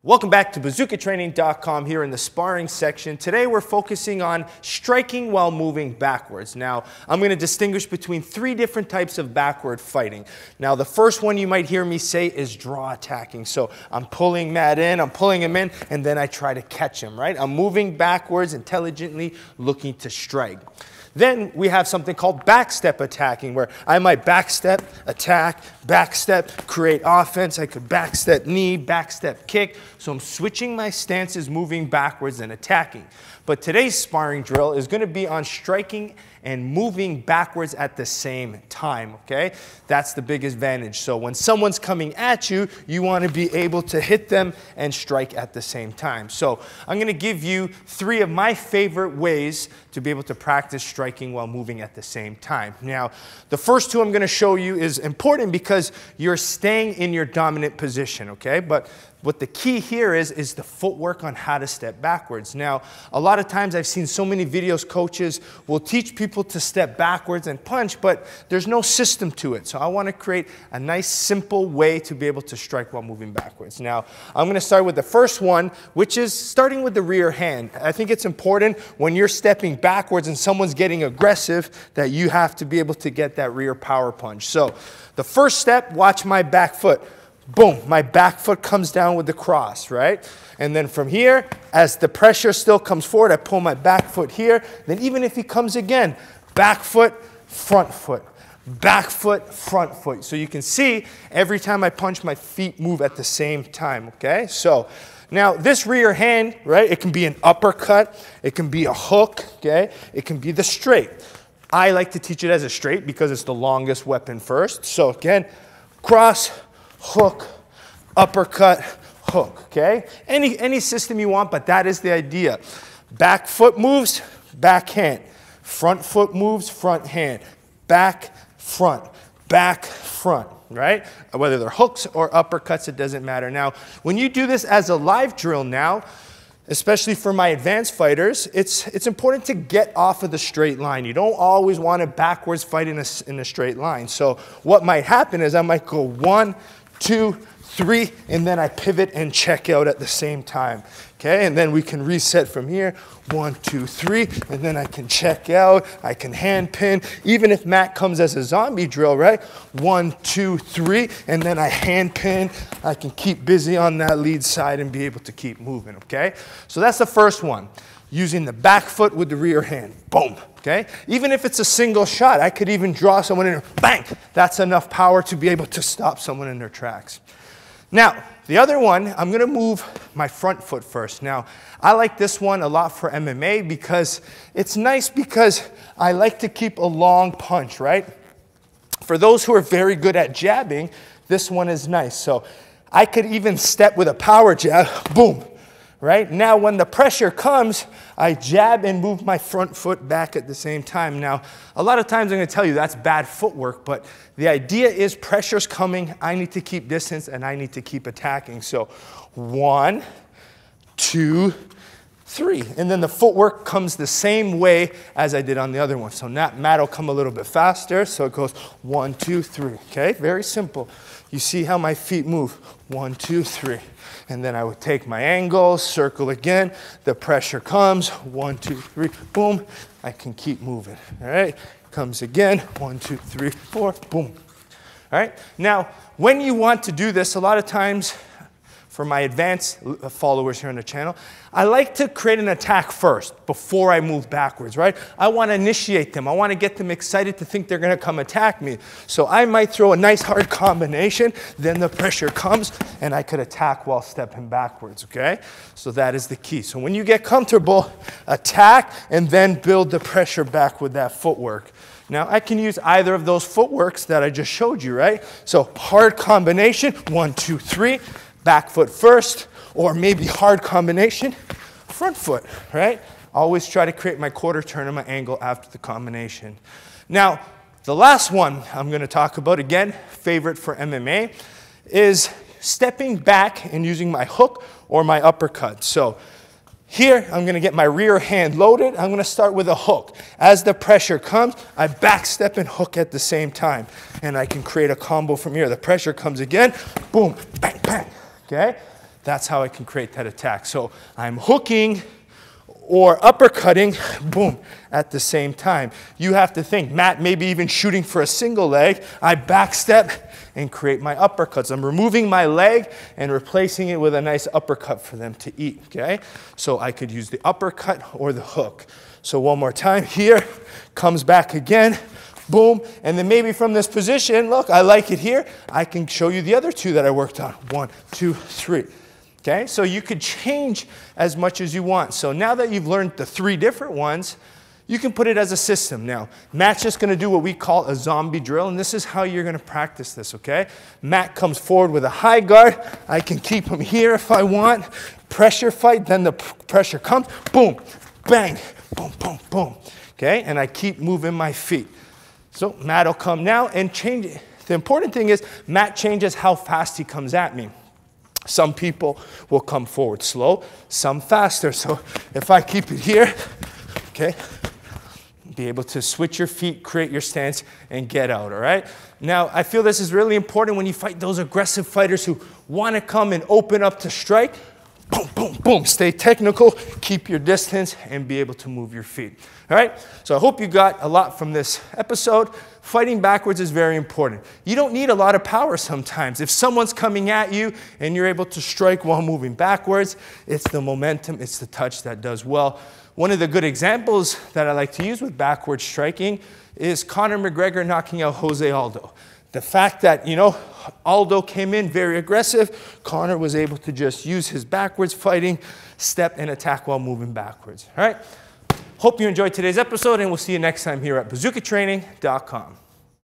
Welcome back to bazookatraining.com here in the sparring section. Today we're focusing on striking while moving backwards. Now, I'm going to distinguish between three different types of backward fighting. Now, the first one you might hear me say is draw attacking. So I'm pulling Matt in, I'm pulling him in, and then I try to catch him, right? I'm moving backwards intelligently, looking to strike. Then we have something called backstep attacking, where I might backstep, attack, backstep, create offense. I could backstep knee, backstep kick. So I'm switching my stances, moving backwards and attacking. But today's sparring drill is going to be on striking and moving backwards at the same time, okay? That's the big advantage. So when someone's coming at you, you want to be able to hit them and strike at the same time. So I'm going to give you three of my favorite ways to be able to practice striking while moving at the same time. Now, the first two I'm going to show you is important because you're staying in your dominant position, okay? But what the key here is the footwork on how to step backwards. Now, a lot of times I've seen so many videos, coaches will teach people to step backwards and punch, but there's no system to it. So I want to create a nice, simple way to be able to strike while moving backwards. Now, I'm going to start with the first one, which is starting with the rear hand. I think it's important when you're stepping backwards and someone's getting aggressive that you have to be able to get that rear power punch. So the first step, watch my back foot. Boom, my back foot comes down with the cross, right? And then from here, as the pressure still comes forward, I pull my back foot here. Then even if he comes again, back foot, front foot, back foot, front foot. So you can see every time I punch, my feet move at the same time, okay? So now this rear hand, right, it can be an uppercut, it can be a hook, okay? It can be the straight. I like to teach it as a straight because it's the longest weapon first. So again, cross, hook, uppercut, hook, okay? Any system you want, but that is the idea. Back foot moves, back hand. Front foot moves, front hand. Back, front, right? Whether they're hooks or uppercuts, it doesn't matter. Now, when you do this as a live drill now, especially for my advanced fighters, it's important to get off of the straight line. You don't always want to backwards fight in a straight line. So what might happen is I might go 1, 2, 3, and then I pivot and check out at the same time. Okay, and then we can reset from here. 1, 2, 3, and then I can check out. I can hand pin. Even if Matt comes as a zombie drill, right? 1, 2, 3, and then I hand pin. I can keep busy on that lead side and be able to keep moving, okay? So that's the first one. Using the back foot with the rear hand. Boom, okay? Even if it's a single shot, I could even draw someone in, bang! That's enough power to be able to stop someone in their tracks. Now, the other one, I'm going to move my front foot first. Now, I like this one a lot for MMA because it's nice because I like to keep a long punch, right? For those who are very good at jabbing, this one is nice. So I could even step with a power jab, boom. Right? Now, when the pressure comes, I jab and move my front foot back at the same time. Now, a lot of times I'm going to tell you that's bad footwork, but the idea is pressure's coming, I need to keep distance, and I need to keep attacking. So 1, 2, 3. And then the footwork comes the same way as I did on the other one. So Matt will come a little bit faster. So it goes 1, 2, 3. Okay? Very simple. You see how my feet move. 1, 2, 3. And then I would take my angle, circle again. The pressure comes. 1, 2, 3. Boom. I can keep moving. All right? Comes again. 1, 2, 3, 4. Boom. All right? Now, when you want to do this, a lot of times, for my advanced followers here on the channel, I like to create an attack first before I move backwards, right? I want to initiate them. I want to get them excited to think they're going to come attack me. So I might throw a nice hard combination, then the pressure comes, and I could attack while stepping backwards, okay? So that is the key. So when you get comfortable, attack, and then build the pressure back with that footwork. Now, I can use either of those footworks that I just showed you, right? So hard combination, 1, 2, 3. Back foot first, or maybe hard combination, front foot, right? Always try to create my quarter turn and my angle after the combination. Now, the last one I'm going to talk about, again, favorite for MMA, is stepping back and using my hook or my uppercut. So here, I'm going to get my rear hand loaded. I'm going to start with a hook. As the pressure comes, I backstep and hook at the same time. And I can create a combo from here. The pressure comes again, boom, bang, bang. Okay? That's how I can create that attack. So I'm hooking or uppercutting, boom, at the same time. You have to think, Matt, maybe even shooting for a single leg, I backstep and create my uppercuts. I'm removing my leg and replacing it with a nice uppercut for them to eat, okay? So I could use the uppercut or the hook. So one more time here, comes back again, boom, and then maybe from this position, look, I like it here, I can show you the other two that I worked on. 1, 2, 3. Okay, so you could change as much as you want. So now that you've learned the 3 different ones, you can put it as a system. Now, Matt's just going to do what we call a zombie drill, and this is how you're going to practice this, okay? Matt comes forward with a high guard. I can keep him here if I want. Pressure fight, then the pressure comes. Boom, bang, boom, boom, boom. Okay, and I keep moving my feet. So Matt will come now and change it. The important thing is Matt changes how fast he comes at me. Some people will come forward slow, some faster. So if I keep it here, okay, be able to switch your feet, create your stance, and get out, all right? Now, I feel this is really important when you fight those aggressive fighters who want to come and open up to strike. Boom, boom, boom. Stay technical, keep your distance, and be able to move your feet. All right? So I hope you got a lot from this episode. Fighting backwards is very important. You don't need a lot of power sometimes. If someone's coming at you and you're able to strike while moving backwards, it's the momentum, it's the touch that does well. One of the good examples that I like to use with backward striking is Conor McGregor knocking out Jose Aldo. The fact that, you know, Aldo came in very aggressive, Conor was able to just use his backwards fighting, step and attack while moving backwards. All right? Hope you enjoyed today's episode, and we'll see you next time here at bazookatraining.com.